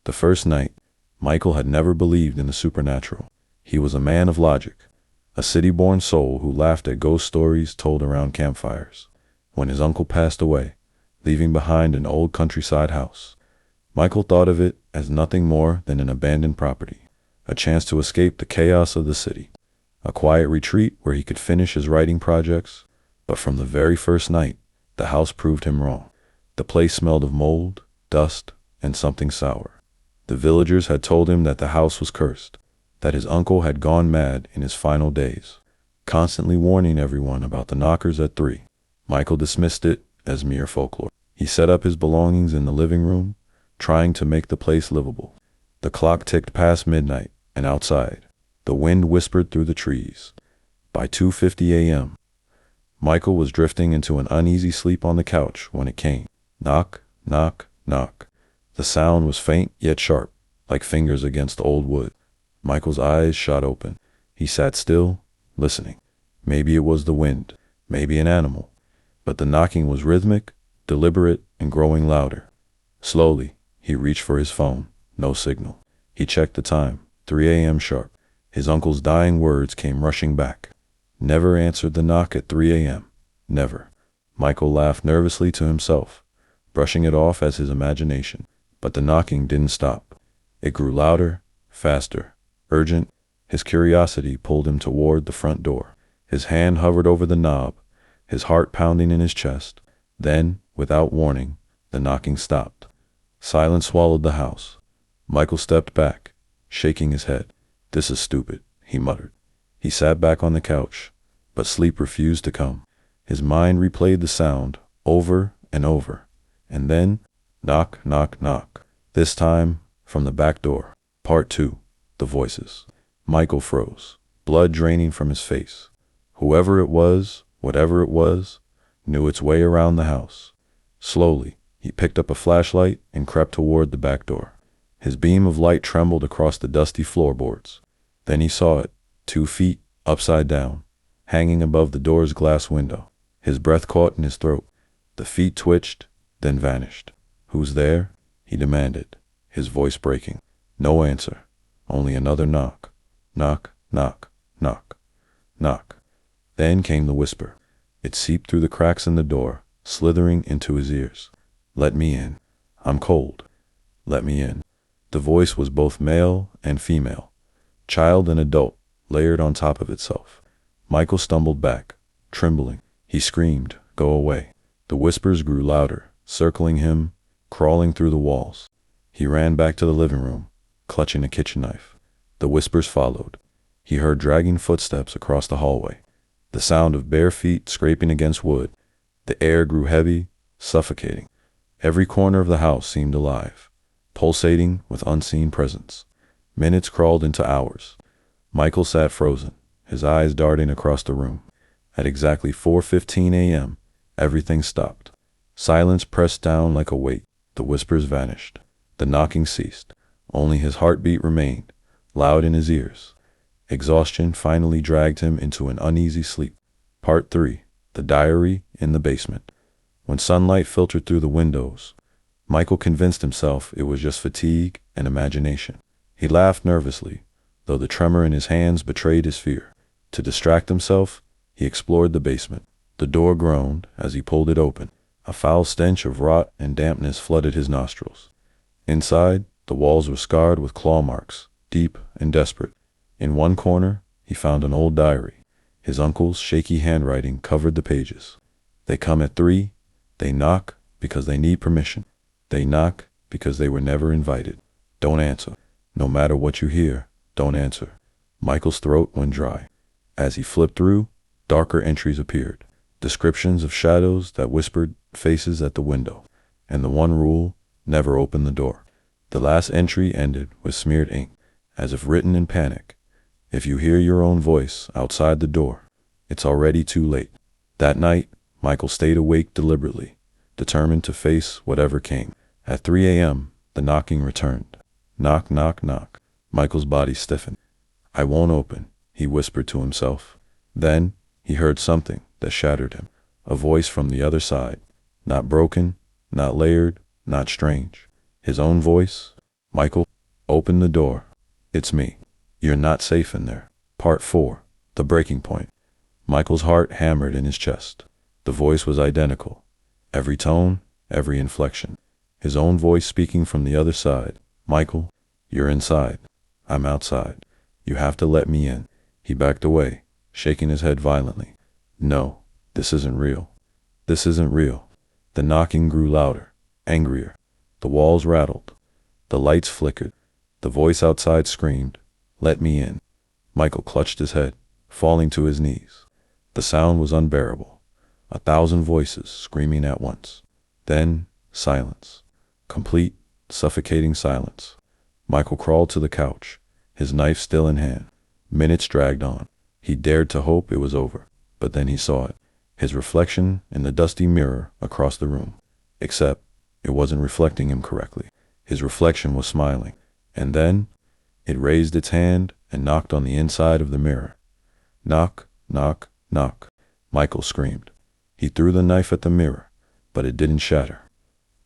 The first night, Michael had never believed in the supernatural. He was a man of logic, a city-born soul who laughed at ghost stories told around campfires. When his uncle passed away, leaving behind an old countryside house, Michael thought of it as nothing more than an abandoned property, a chance to escape the chaos of the city, a quiet retreat where he could finish his writing projects. But from the very first night, the house proved him wrong. The place smelled of mold, dust, and something sour. The villagers had told him that the house was cursed, that his uncle had gone mad in his final days, constantly warning everyone about the knockers at 3. Michael dismissed it as mere folklore. He set up his belongings in the living room, trying to make the place livable. The clock ticked past midnight, and outside, the wind whispered through the trees. By 2:50 a.m., Michael was drifting into an uneasy sleep on the couch when it came. Knock, knock, knock. The sound was faint yet sharp, like fingers against old wood. Michael's eyes shot open. He sat still, listening. Maybe it was the wind, maybe an animal. But the knocking was rhythmic, deliberate, and growing louder. Slowly, he reached for his phone. No signal. He checked the time. 3 a.m. sharp. His uncle's dying words came rushing back. Never answered the knock at 3 a.m. Never. Michael laughed nervously to himself, brushing it off as his imagination. But the knocking didn't stop. It grew louder, faster, urgent. His curiosity pulled him toward the front door. His hand hovered over the knob, his heart pounding in his chest. Then, without warning, the knocking stopped. Silence swallowed the house. Michael stepped back, shaking his head. "This is stupid," he muttered. He sat back on the couch, but sleep refused to come. His mind replayed the sound over and over. And then, knock, knock, knock. This time, from the back door. Part 2. The voices. Michael froze, blood draining from his face. Whoever it was, whatever it was, knew its way around the house. Slowly, he picked up a flashlight and crept toward the back door. His beam of light trembled across the dusty floorboards. Then he saw it, 2 feet, upside down, hanging above the door's glass window. His breath caught in his throat. The feet twitched, then vanished. "Who's there?" he demanded, his voice breaking. No answer, only another knock. Knock, knock, knock, knock. Then came the whisper. It seeped through the cracks in the door, slithering into his ears. "Let me in. I'm cold. Let me in." The voice was both male and female, child and adult, layered on top of itself. Michael stumbled back, trembling. He screamed, "Go away." The whispers grew louder, circling him, crawling through the walls. He ran back to the living room, clutching a kitchen knife. The whispers followed. He heard dragging footsteps across the hallway, the sound of bare feet scraping against wood. The air grew heavy, suffocating. Every corner of the house seemed alive, pulsating with unseen presence. Minutes crawled into hours. Michael sat frozen, his eyes darting across the room. At exactly 4:15 a.m., everything stopped. Silence pressed down like a weight. The whispers vanished. The knocking ceased. Only his heartbeat remained, loud in his ears. Exhaustion finally dragged him into an uneasy sleep. Part 3. The diary in the basement. When sunlight filtered through the windows, Michael convinced himself it was just fatigue and imagination. He laughed nervously, though the tremor in his hands betrayed his fear. To distract himself, he explored the basement. The door groaned as he pulled it open. A foul stench of rot and dampness flooded his nostrils. Inside, the walls were scarred with claw marks, deep and desperate. In one corner, he found an old diary. His uncle's shaky handwriting covered the pages. They come at 3. They knock because they need permission. They knock because they were never invited. Don't answer. No matter what you hear, don't answer. Michael's throat went dry. As he flipped through, darker entries appeared. Descriptions of shadows that whispered faces at the window. And the one rule, never open the door. The last entry ended with smeared ink, as if written in panic. If you hear your own voice outside the door, it's already too late. That night, Michael stayed awake deliberately, determined to face whatever came. At 3 a.m., the knocking returned. Knock, knock, knock. Michael's body stiffened. "I won't open," he whispered to himself. Then, he heard something that shattered him. A voice from the other side. Not broken, not layered, not strange. His own voice. Michael, open the door. It's me. You're not safe in there. Part 4. The Breaking Point. Michael's heart hammered in his chest. The voice was identical. Every tone, every inflection. His own voice speaking from the other side. Michael, you're inside. I'm outside. You have to let me in. He backed away, shaking his head violently. No, this isn't real. This isn't real. The knocking grew louder, angrier. The walls rattled. The lights flickered. The voice outside screamed, "Let me in." Michael clutched his head, falling to his knees. The sound was unbearable. 1,000 voices screaming at once. Then silence. Complete, suffocating silence. Michael crawled to the couch, his knife still in hand. Minutes dragged on. He dared to hope it was over, but then he saw it. His reflection in the dusty mirror across the room. Except, it wasn't reflecting him correctly. His reflection was smiling. And then, it raised its hand and knocked on the inside of the mirror. Knock, knock, knock. Michael screamed. He threw the knife at the mirror, but it didn't shatter.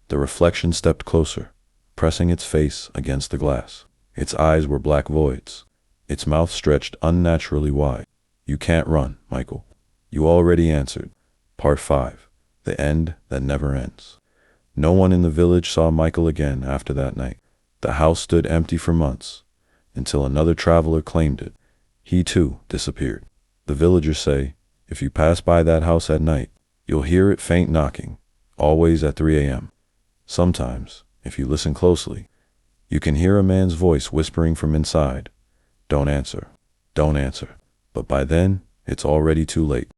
The reflection stepped closer, pressing its face against the glass. Its eyes were black voids. Its mouth stretched unnaturally wide. You can't run, Michael. You already answered. Part 5. The End That Never Ends. No one in the village saw Michael again after that night. The house stood empty for months, until another traveler claimed it. He too disappeared. The villagers say, if you pass by that house at night, you'll hear it faint knocking, always at 3 a.m. Sometimes, if you listen closely, you can hear a man's voice whispering from inside, "Don't answer, don't answer." But by then, it's already too late.